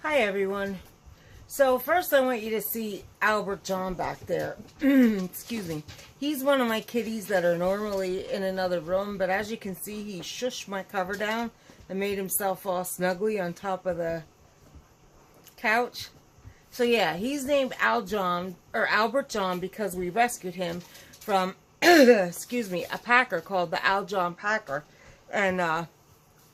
Hi everyone. So first I want you to see Albert John back there. Excuse me. He's one of my kitties that are normally in another room, but as you can see he shushed my cover down and made himself all snuggly on top of the couch. So yeah, he's named Albert John because we rescued him from excuse me, a packer called the Al John Packer. And I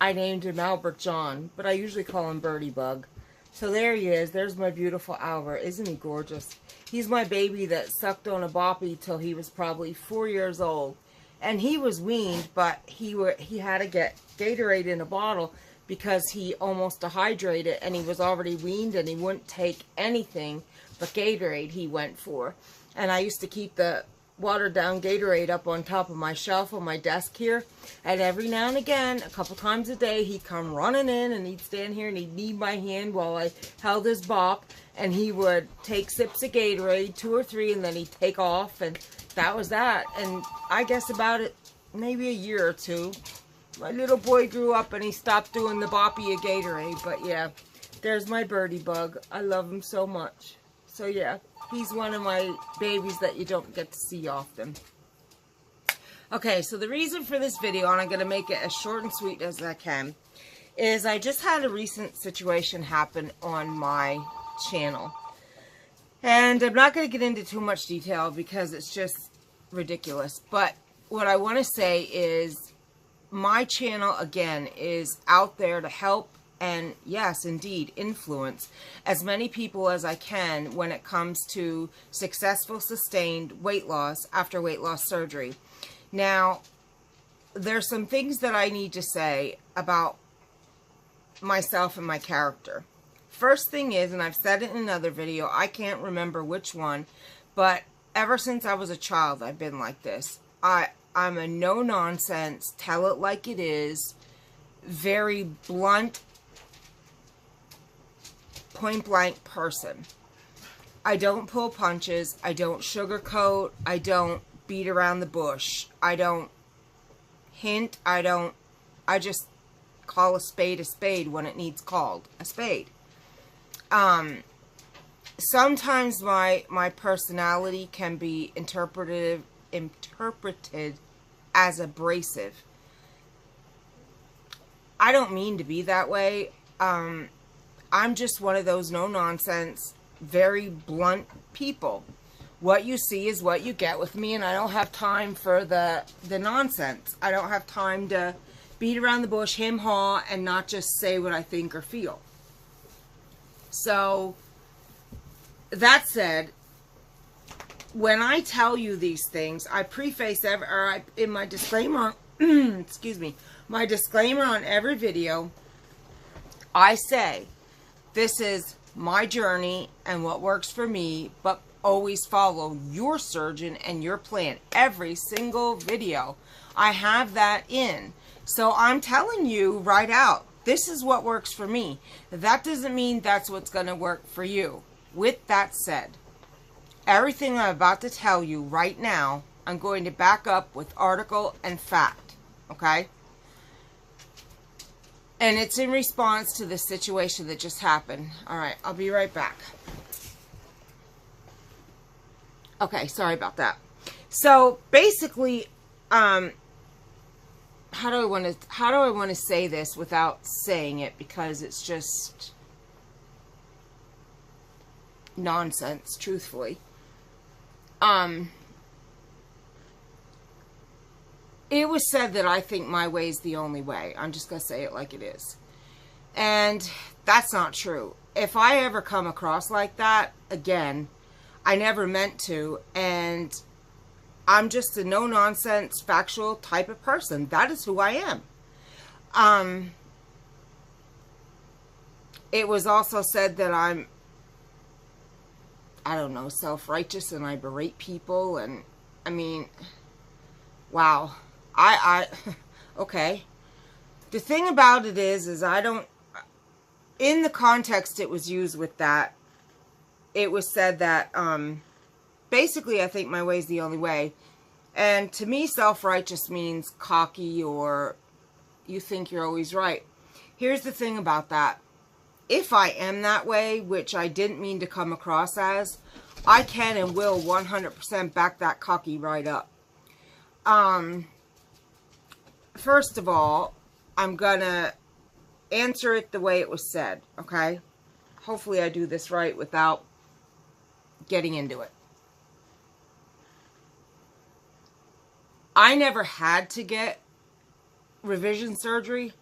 named him Albert John, but I usually call him Birdie Bug. So there he is. There's my beautiful Albert. Isn't he gorgeous? He's my baby that sucked on a boppy till he was probably 4 years old. And he was weaned, but he had to get Gatorade in a bottle because he almost dehydrated and he was already weaned and he wouldn't take anything but Gatorade he went for. And I used to keep the watered down Gatorade up on top of my shelf on my desk here, and every now and again, a couple times a day, he'd come running in and he'd stand here and he'd need my hand while I held his bop, and he would take sips of Gatorade, 2 or 3, and then he'd take off, and that was that. And I guess about it, maybe a year or two, my little boy grew up and he stopped doing the boppy of Gatorade. But yeah, there's my Birdie Bug. I love him so much. So yeah, he's one of my babies that you don't get to see often. Okay, so the reason for this video, and I'm going to make it as short and sweet as I can, is I just had a recent situation happen on my channel. And I'm not going to get into too much detail because it's just ridiculous. But what I want to say is my channel, again, is out there to help and, yes, indeed, influence as many people as I can when it comes to successful, sustained weight loss after weight loss surgery. Now, there's some things that I need to say about myself and my character. First thing is, and I've said it in another video, I can't remember which one, but ever since I was a child, I've been like this. I'm a no-nonsense, tell it like it is, very blunt, point-blank person. I don't pull punches. I don't sugarcoat. I don't beat around the bush. I don't hint. I just call a spade when it needs called a spade. Sometimes my personality can be interpreted as abrasive. I don't mean to be that way. I'm just one of those no-nonsense, very blunt people. What you see is what you get with me, and I don't have time for the nonsense. I don't have time to beat around the bush, hem-haw, and not just say what I think or feel. So, that said, when I tell you these things, I preface in my disclaimer, excuse me, my disclaimer on every video, I say, this is my journey and what works for me, but always follow your surgeon and your plan. Every single video, I have that in. So I'm telling you right out, this is what works for me. That doesn't mean that's what's going to work for you. With that said, everything I'm about to tell you right now, I'm going to back up with article and fact. Okay? And it's in response to the situation that just happened. Alright, I'll be right back. Okay, sorry about that. So, basically, how do I want to say this without saying it, because it's just nonsense, truthfully. It was said that I think my way is the only way. I'm just going to say it like it is. And that's not true. If I ever come across like that, again, I never meant to. And I'm just a no-nonsense, factual type of person. That is who I am. It was also said that I don't know, self-righteous and I berate people. And, I mean, wow. Okay. The thing about it is I don't, in the context it was used with that, it was said that, basically I think my way is the only way. And to me, self-righteous means cocky or you think you're always right. Here's the thing about that. if I am that way, which I didn't mean to come across as, I can and will 100% back that cocky right up. First of all, I'm gonna answer it the way it was said, okay? Hopefully I do this right without getting into it. I never had to get revision surgery.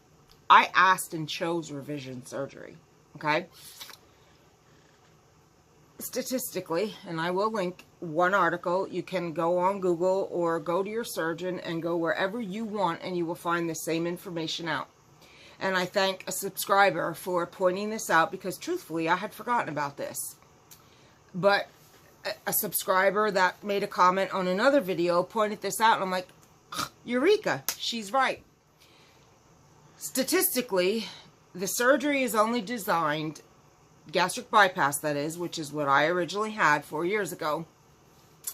I asked and chose revision surgery, okay? Statistically, and I will link one article, you can go on Google or go to your surgeon and go wherever you want and you will find the same information out. And I thank a subscriber for pointing this out because truthfully I had forgotten about this. But a subscriber that made a comment on another video pointed this out and I'm like, Eureka, she's right. Statistically, the surgery is only designed, gastric bypass that is, which is what I originally had 4 years ago,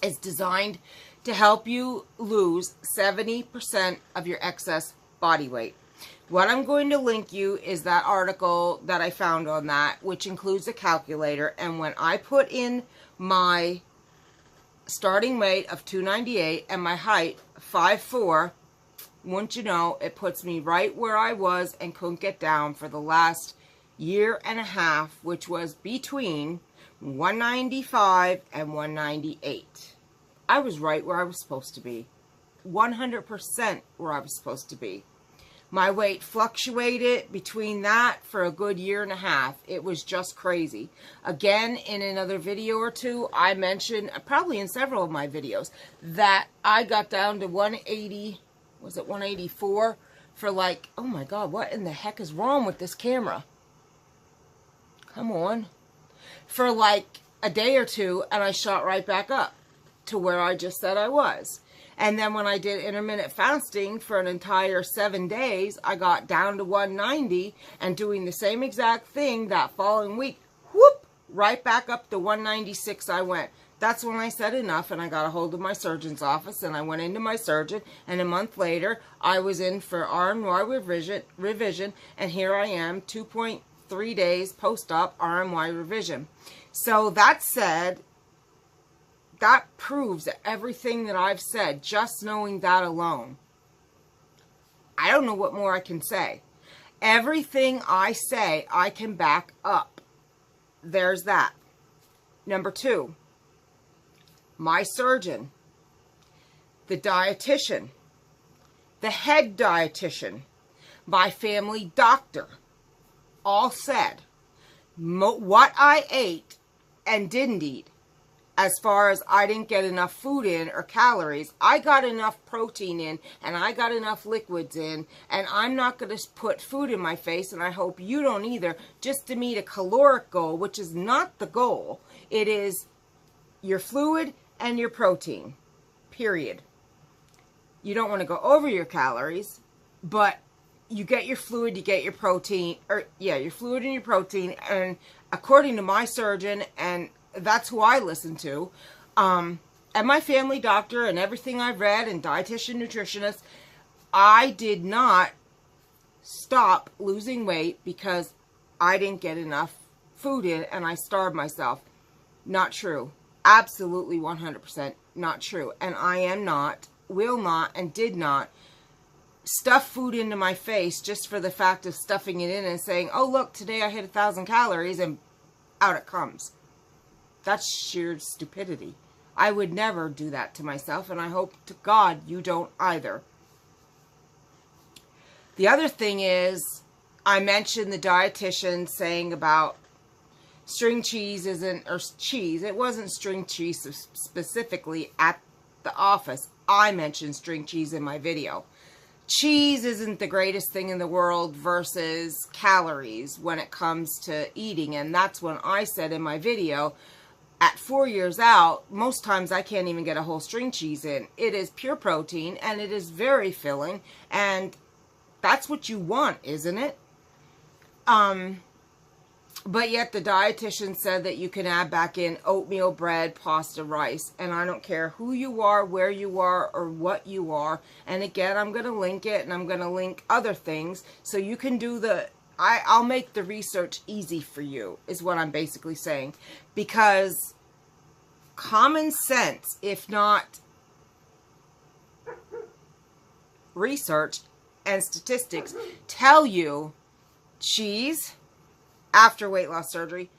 is designed to help you lose 70% of your excess body weight. What I'm going to link you is that article that I found on that, which includes a calculator. And when I put in my starting weight of 298 and my height 5'4", wouldn't you know, it puts me right where I was and couldn't get down for the last year and a half, which was between 195 and 198. I was right where I was supposed to be. 100% where I was supposed to be. My weight fluctuated between that for a good year and a half. It was just crazy. Again, in another video or two, I mentioned, probably in several of my videos, that I got down to 180, was it 184? For like, oh my God, what in the heck is wrong with this camera? Come on. For like a day or two, and I shot right back up to where I just said I was. And then when I did intermittent fasting for an entire 7 days, I got down to 190, and doing the same exact thing that following week, whoop, right back up to 196 I went. That's when I said enough, and I got a hold of my surgeon's office, and I went into my surgeon, and a month later, I was in for RMY revision, and here I am, 2.3 days post-op RMY revision. So that said, that proves everything that I've said, just knowing that alone. I don't know what more I can say. Everything I say, I can back up. There's that. Number 2, my surgeon, the dietitian, the head dietitian, my family doctor, all said what I ate and didn't eat. As far as I didn't get enough food in or calories, I got enough protein in and I got enough liquids in, and I'm not going to put food in my face, and I hope you don't either, just to meet a caloric goal, which is not the goal. It is your fluid and your protein, period. You don't want to go over your calories, but you get your fluid, you get your protein, your fluid and your protein, and according to my surgeon, and that's who I listen to, and my family doctor and everything I've read, and dietitian, nutritionist, I did not stop losing weight because I didn't get enough food in and I starved myself. Not true. Absolutely 100% not true. And I am not, will not, and did not stuff food into my face just for the fact of stuffing it in and saying, oh look, today I hit 1,000 calories, and out it comes. That's sheer stupidity. I would never do that to myself, and I hope to God you don't either. The other thing is, I mentioned the dietitian saying about string cheese isn't, or cheese, it wasn't string cheese specifically at the office. I mentioned string cheese in my video. Cheese isn't the greatest thing in the world versus calories when it comes to eating, and that's when I said in my video, at 4 years out, most times I can't even get a whole string cheese in. It is pure protein, and it is very filling, and that's what you want, isn't it? But yet the dietitian said that you can add back in oatmeal, bread, pasta, rice, and I don't care who you are, where you are, or what you are. And again, I'm going to link it, and I'm going to link other things, so you can do the I'll make the research easy for you, is what I'm basically saying. Because common sense, if not research and statistics, tell you cheese after weight loss surgery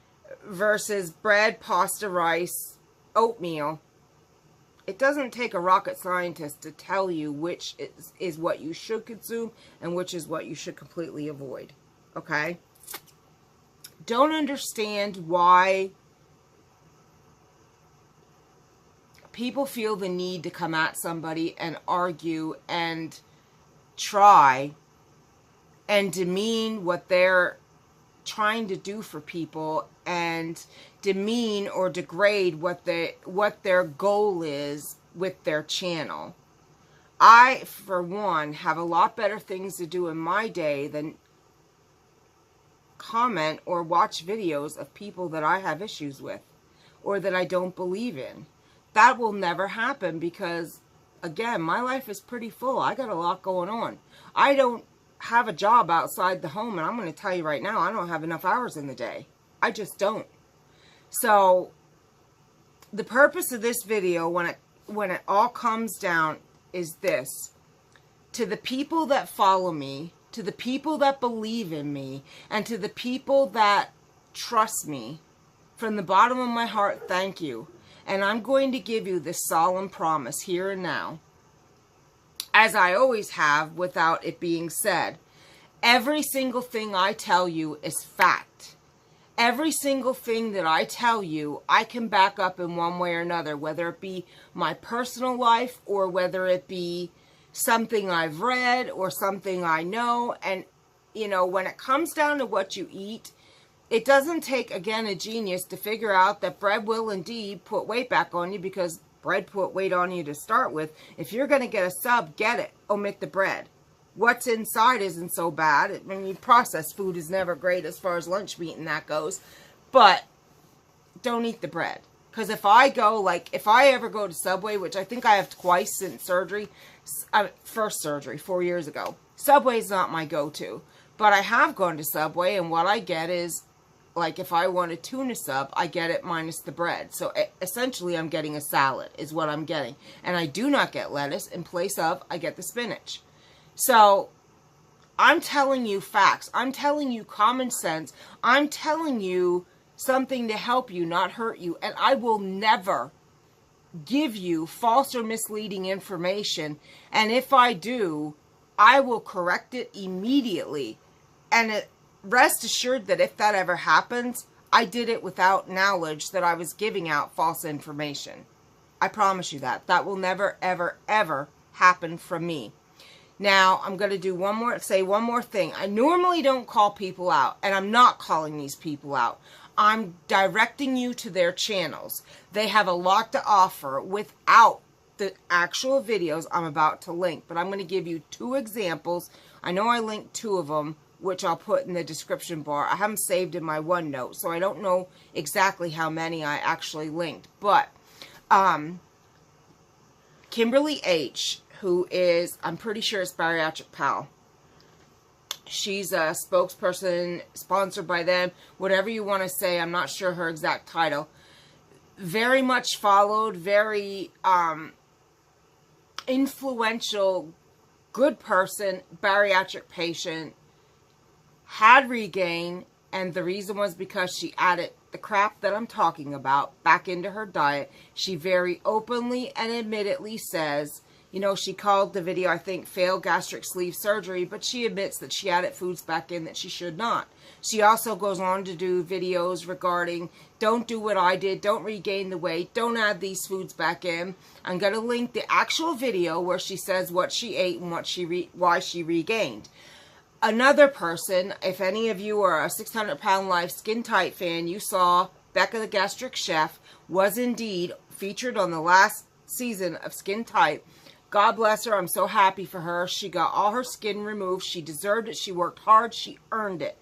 versus bread, pasta, rice, oatmeal. It doesn't take a rocket scientist to tell you which is what you should consume and which is what you should completely avoid. Okay? Don't understand why people feel the need to come at somebody and argue and try and demean what they're trying to do for people, and demean or degrade what their goal is with their channel. I, for one, have a lot better things to do in my day than comment or watch videos of people that I have issues with or that I don't believe in. That will never happen because, again, my life is pretty full. I got a lot going on. I don't have a job outside the home, and I'm going to tell you right now, I don't have enough hours in the day. I just don't. So the purpose of this video, when it all comes down, is this: to the people that follow me, to the people that believe in me, and to the people that trust me, from the bottom of my heart, thank you. And I'm going to give you this solemn promise here and now, as I always have without it being said. Every single thing I tell you is fact. Every single thing that I tell you, I can back up in one way or another, whether it be my personal life or whether it be something I've read or something I know. And, you know, when it comes down to what you eat, it doesn't take, again, a genius to figure out that bread will indeed put weight back on you, because bread put weight on you to start with. If you're going to get a sub, get it. Omit the bread. What's inside isn't so bad. I mean, processed food is never great as far as lunch meat and that goes. But don't eat the bread. Because if I ever go to Subway, which I think I have twice since surgery, first surgery 4 years ago, Subway's not my go-to. But I have gone to Subway, and what I get is, like, if I want a tuna sub, I get it minus the bread. So essentially I'm getting a salad is what I'm getting. And I do not get lettuce. In place of, I get the spinach. So I'm telling you facts. I'm telling you common sense. I'm telling you something to help you, not hurt you. And I will never give you false or misleading information. And if I do, I will correct it immediately. And rest assured that if that ever happens, I did it without knowledge that I was giving out false information. I promise you that. That will never, ever, ever happen from me. Now, I'm going to do one more thing. I normally don't call people out, and I'm not calling these people out. I'm directing you to their channels. They have a lot to offer without the actual videos I'm about to link. But I'm going to give you 2 examples. I know I linked 2 of them, which I'll put in the description bar. I haven't saved in my OneNote, so I don't know exactly how many I actually linked. But Kimberly H., who is, I'm pretty sure it's Bariatric Pal. She's a spokesperson, sponsored by them, whatever you want to say. I'm not sure her exact title. Very much followed, very influential, good person, bariatric patient, had regain, and the reason was because she added the crap that I'm talking about back into her diet. She very openly and admittedly says, you know, she called the video, I think, failed gastric sleeve surgery, but she admits that she added foods back in that she should not. She also goes on to do videos regarding, don't do what I did, don't regain the weight, don't add these foods back in. I'm going to link the actual video where she says what she ate and why she regained. Another person, if any of you are a 600-pound life skin tight fan, you saw Becca the Gastric Chef was indeed featured on the last season of Skin Tight. God bless her. I'm so happy for her. She got all her skin removed. She deserved it. She worked hard. She earned it.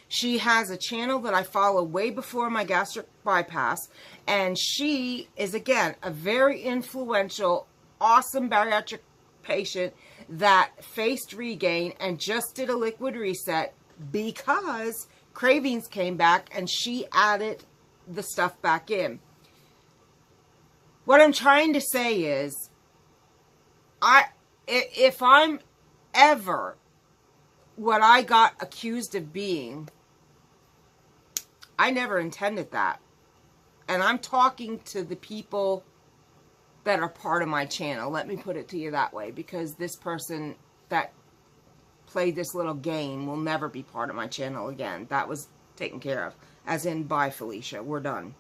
She has a channel that I follow way before my gastric bypass. And she is, again, a very influential, awesome bariatric patient that faced regain and just did a liquid reset because cravings came back and she added the stuff back in. What I'm trying to say is, if I'm ever what I got accused of being, I never intended that. And I'm talking to the people that are part of my channel. Let me put it to you that way, because this person that played this little game will never be part of my channel again. That was taken care of. As in, bye, Felicia. We're done.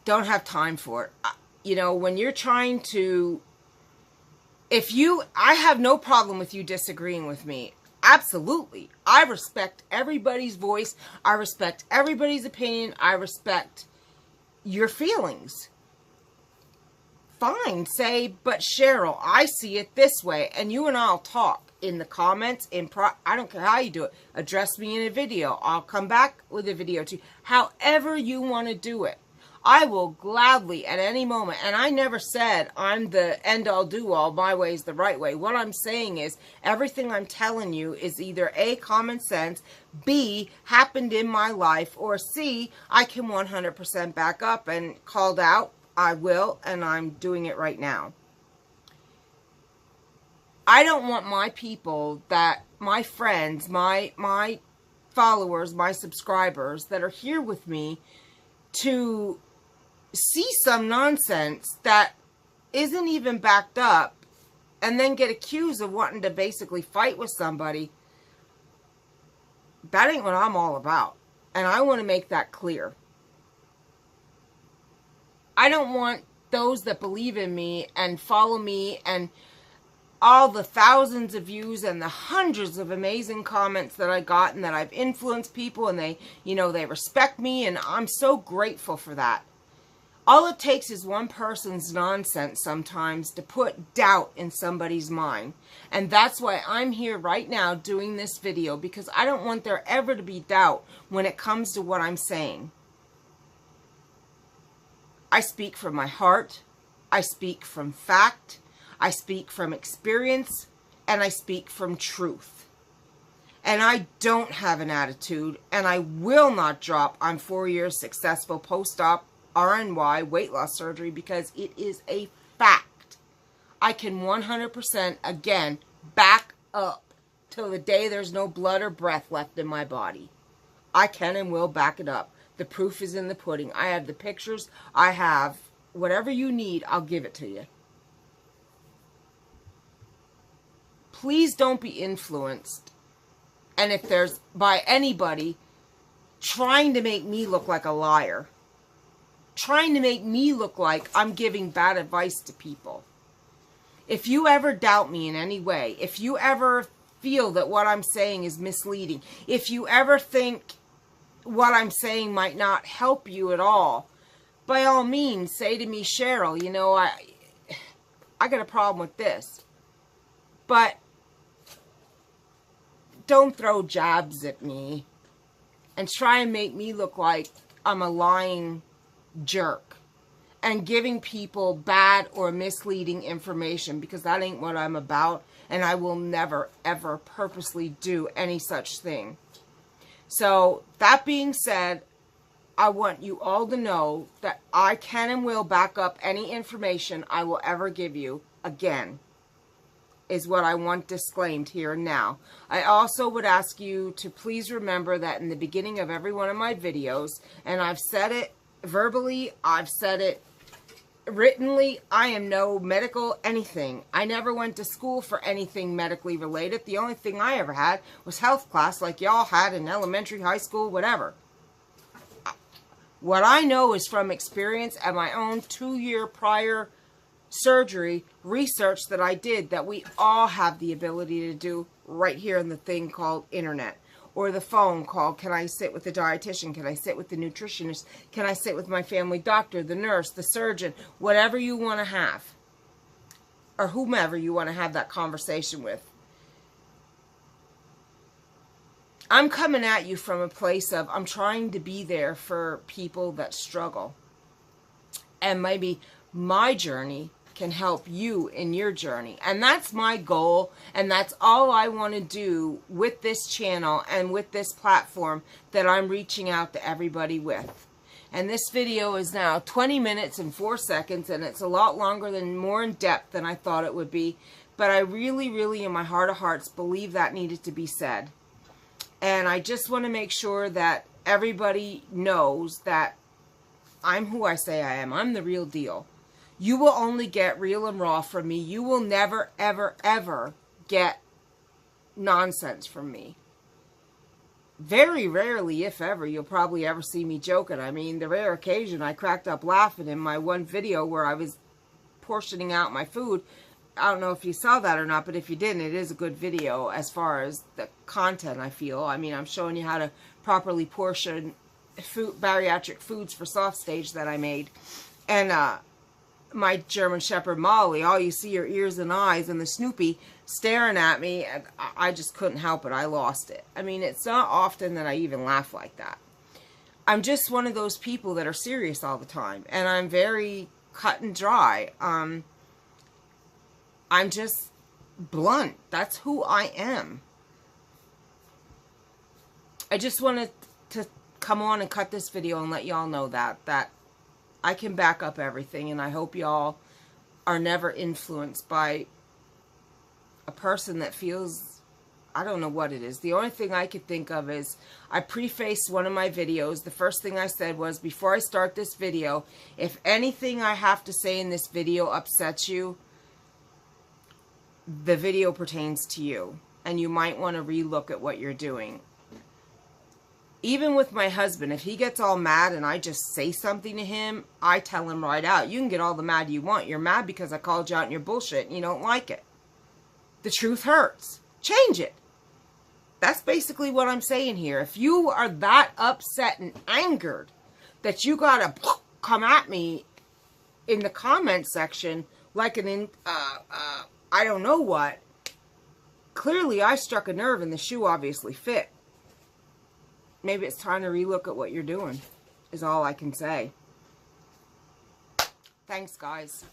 Don't have time for it. You know, when you're trying to... I have no problem with you disagreeing with me. Absolutely. I respect everybody's voice. I respect everybody's opinion. I respect your feelings. Fine, say, but Cheryl, I see it this way. And you and I'll talk in the comments. I don't care how you do it. Address me in a video. I'll come back with a video too. However you want to do it. I will gladly at any moment, and I never said I'm the end-all do-all, my way is the right way. What I'm saying is everything I'm telling you is either A, common sense, B, happened in my life, or C, I can 100% back up and called out. I will, and I'm doing it right now. I don't want my people, my friends, my followers, my subscribers that are here with me to see some nonsense that isn't even backed up and then get accused of wanting to basically fight with somebody. That ain't what I'm all about. And I want to make that clear. I don't want those that believe in me and follow me and all the thousands of views and the hundreds of amazing comments that I got and that I've influenced people and they respect me, and I'm so grateful for that. All it takes is one person's nonsense sometimes to put doubt in somebody's mind. And that's why I'm here right now doing this video, because I don't want there ever to be doubt when it comes to what I'm saying. I speak from my heart. I speak from fact. I speak from experience. And I speak from truth. And I don't have an attitude, and I will not drop on 4 years successful post-op RNY weight loss surgery, because it is a fact. I can 100% again back up till the day there's no blood or breath left in my body. I can and will back it up. The proof is in the pudding. I have the pictures. I have whatever you need. I'll give it to you. Please don't be influenced. And if there's by anybody trying to make me look like a liar, trying to make me look like I'm giving bad advice to people. If you ever doubt me in any way, if you ever feel that what I'm saying is misleading, if you ever think what I'm saying might not help you at all, by all means, say to me, Cheryl, you know, I got a problem with this. But don't throw jabs at me and try and make me look like I'm a lying jerk and giving people bad or misleading information, because that ain't what I'm about, and I will never ever purposely do any such thing. So that being said, I want you all to know that I can and will back up any information I will ever give you. Again, is what I want disclaimed here and now. I also would ask you to please remember that in the beginning of every one of my videos, and I've said it verbally, I've said it writtenly, I am no medical anything. I never went to school for anything medically related. The only thing I ever had was health class like y'all had in elementary, high school, whatever. What I know is from experience and my own 2-year prior surgery research that I did, that we all have the ability to do right here in the thing called internet. Or the phone call, can I sit with the dietitian? Can I sit with the nutritionist? Can I sit with my family doctor, the nurse, the surgeon, whatever you want to have? Or whomever you want to have that conversation with. I'm coming at you from a place of, I'm trying to be there for people that struggle. And maybe my journey can help you in your journey. And that's my goal, and that's all I want to do with this channel and with this platform that I'm reaching out to everybody with. And this video is now 20 minutes and 4 seconds, and it's a lot longer than, more in depth than I thought it would be. But I really, really, in my heart of hearts, believe that needed to be said. And I just want to make sure that everybody knows that I'm who I say I am. I'm the real deal. You will only get real and raw from me. You will never, ever, ever get nonsense from me. Very rarely, if ever, you'll probably ever see me joking. I mean, the rare occasion I cracked up laughing in my one video where I was portioning out my food. I don't know if you saw that or not, but if you didn't, it is a good video as far as the content, I feel. I mean, I'm showing you how to properly portion food, bariatric foods for soft stage that I made. And my German Shepherd Molly, all you see are ears and eyes and the Snoopy staring at me, and I just couldn't help it. I lost it. I mean, it's not often that I even laugh like that. I'm just one of those people that are serious all the time, and I'm very cut and dry. I'm just blunt. That's who I am. I just wanted to come on and cut this video and let y'all know that I can back up everything, and I hope y'all are never influenced by a person that feels, I don't know what it is. The only thing I could think of is, I prefaced one of my videos. The first thing I said was, before I start this video, if anything I have to say in this video upsets you, the video pertains to you, and you might want to relook at what you're doing. Even with my husband, if he gets all mad and I just say something to him, I tell him right out, you can get all the mad you want. You're mad because I called you out in your bullshit and you don't like it. The truth hurts. Change it. That's basically what I'm saying here. If you are that upset and angered that you gotta come at me in the comment section like an I don't know what, clearly I struck a nerve and the shoe obviously fit. Maybe it's time to relook at what you're doing, is all I can say. Thanks, guys.